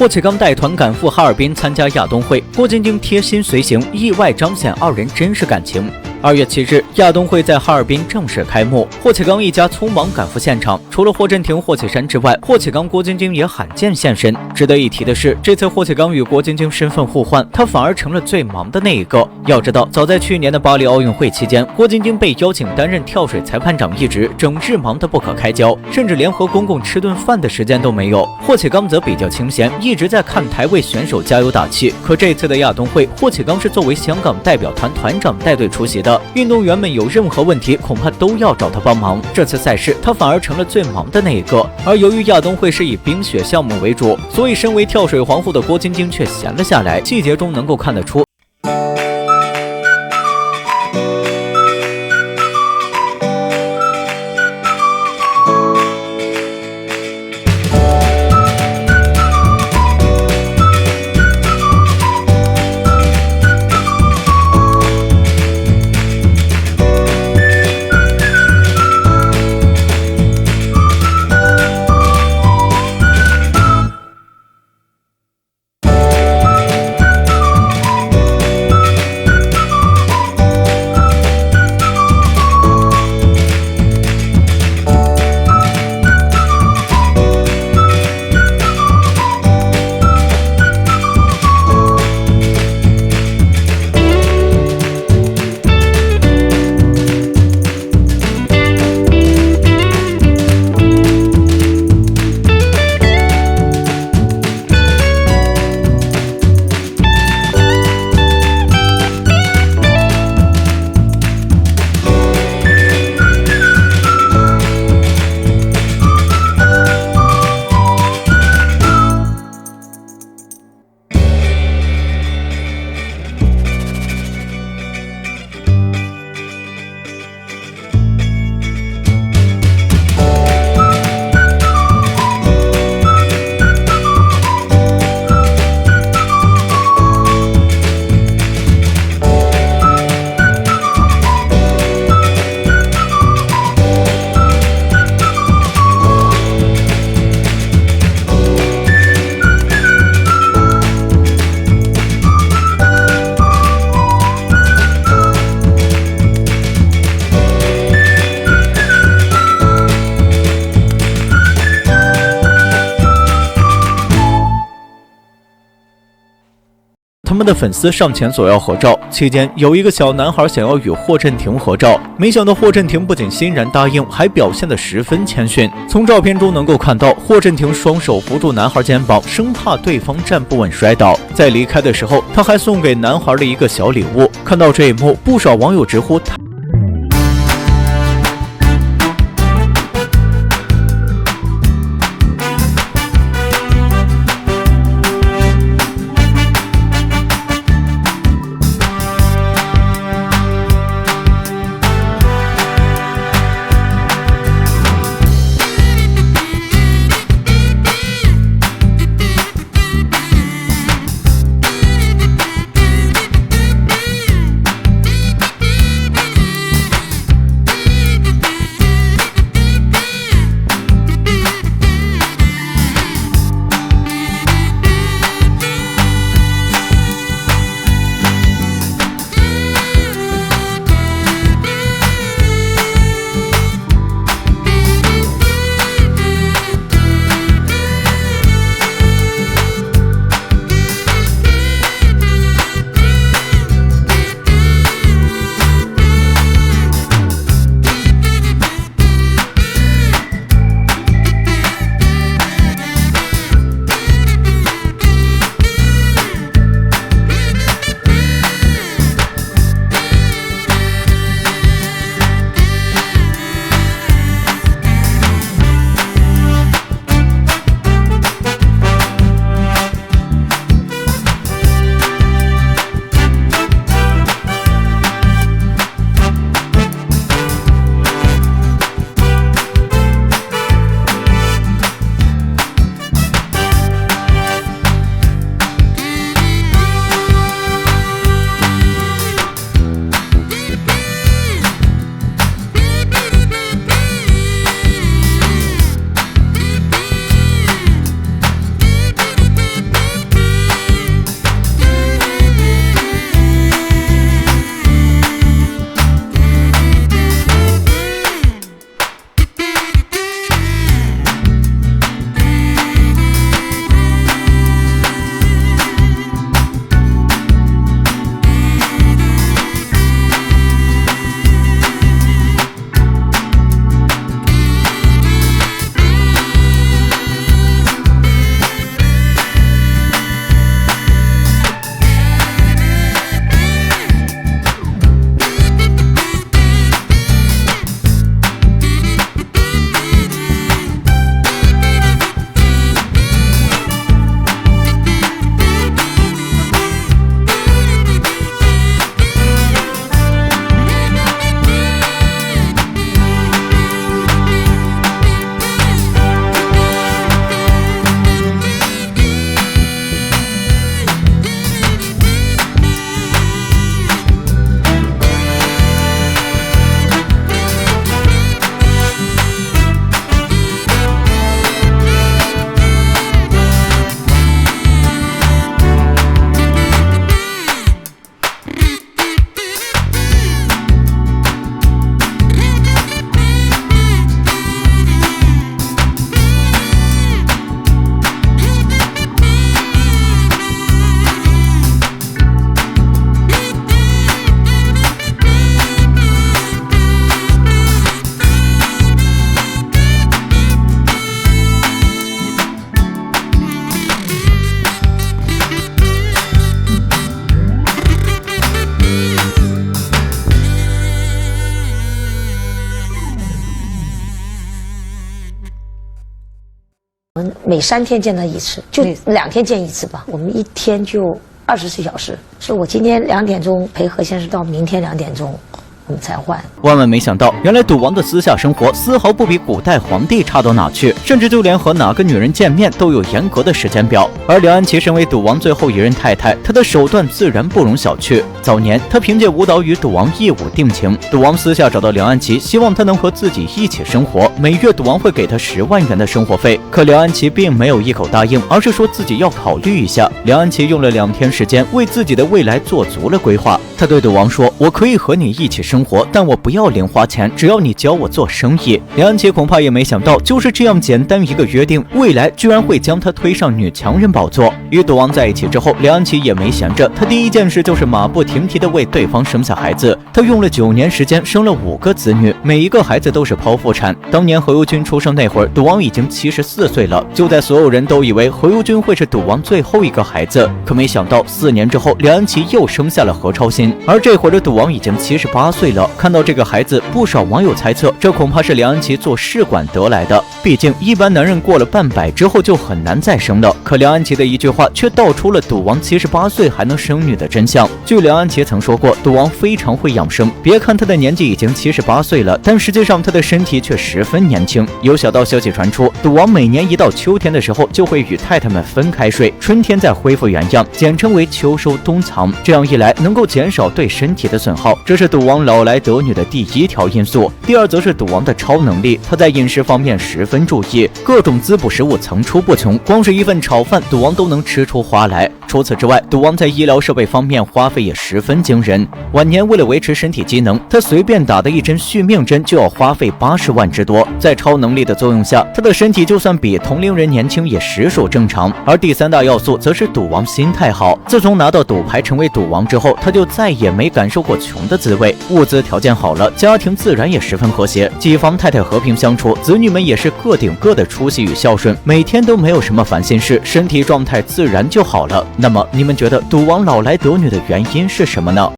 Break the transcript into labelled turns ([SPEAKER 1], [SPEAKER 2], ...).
[SPEAKER 1] 霍启刚带团赶赴哈尔滨参加亚冬会，郭晶晶贴心随行，意外彰显二人真实感情。2月7日，亚冬会在哈尔滨正式开幕，霍启刚一家匆忙赶赴现场。除了霍震霆、霍启山之外，霍启刚、郭晶晶也罕见现身。值得一提的是，这次霍启刚与郭晶晶身份互换，他反而成了最忙的那一个。要知道，早在去年的巴黎奥运会期间，郭晶晶被邀请担任跳水裁判长一职，整日忙得不可开交，甚至连和公公吃顿饭的时间都没有。霍启刚则比较清闲，一直在看台为选手加油打气。可这次的亚冬会，霍启刚是作为香港代表团团长带队出席的。运动员们有任何问题，恐怕都要找他帮忙。这次赛事，他反而成了最忙的那一个。而由于亚冬会是以冰雪项目为主，所以身为跳水皇后的郭晶晶却闲了下来。细节中能够看得出。他们的粉丝上前索要合照，期间有一个小男孩想要与霍震霆合照，没想到霍震霆不仅欣然答应，还表现得十分谦逊。从照片中能够看到，霍震霆双手扶住男孩肩膀，生怕对方站不稳摔倒。在离开的时候，他还送给男孩了一个小礼物。看到这一幕，不少网友直呼
[SPEAKER 2] 每3天见他一次，就2天见一次吧。我们1天就24小时，是我今天2点钟陪何先生到明天2点钟。我们才换。
[SPEAKER 1] 万万没想到，原来赌王的私下生活丝毫不比古代皇帝差到哪去，甚至就连和哪个女人见面都有严格的时间表。而梁安琪身为赌王最后一任太太，她的手段自然不容小觑。早年，她凭借舞蹈与赌王一舞定情，赌王私下找到梁安琪，希望她能和自己一起生活，每月赌王会给她10万元的生活费。可梁安琪并没有一口答应，而是说自己要考虑一下。梁安琪用了2天时间，为自己的未来做足了规划。她对赌王说：“我可以和你一起生活，但我不要零花钱，只要你教我做生意。”梁安琪恐怕也没想到，就是这样简单一个约定，未来居然会将她推上女强人宝座。与赌王在一起之后，梁安琪也没闲着，她第一件事就是马不停蹄地为对方生下孩子。她用了9年时间生了5个子女，每一个孩子都是剖腹产。当年何猷君出生那会儿，赌王已经74岁了。就在所有人都以为何猷君会是赌王最后一个孩子，可没想到4年之后，梁安琪又生下了何超欣。而这会儿的赌王已经78岁了。看到这个孩子，不少网友猜测，这恐怕是梁安琪做试管得来的。毕竟一般男人过了半百之后就很难再生了。可梁安琪的一句话却道出了赌王78岁还能生女的真相。据梁安琪曾说过，赌王非常会养生，别看他的年纪已经78岁了，但实际上他的身体却十分年轻。有小道消息传出，赌王每年一到秋天的时候就会与太太们分开睡，春天再恢复原样，简称为秋收冬藏。这样一来能够减少对身体的损耗，这是赌王老来得女的第1条因素。第二则是赌王的超能力，他在饮食方面十分注意，各种滋补食物层出不穷，光是一份炒饭赌王都能吃出花来。除此之外，赌王在医疗设备方面花费也十分惊人。晚年为了维持身体机能，他随便打的一针续命针就要花费80万之多。在超能力的作用下，他的身体就算比同龄人年轻也实属正常。而第3大要素则是赌王心态好。自从拿到赌牌成为赌王之后，他就再也没感受过穷的滋味。物资条件好了，家庭自然也十分和谐，几房太太和平相处，子女们也是各顶各的出息与孝顺，每天都没有什么烦心事，身体状态自然就好了。那么你们觉得赌王老来得女的原因是什么呢？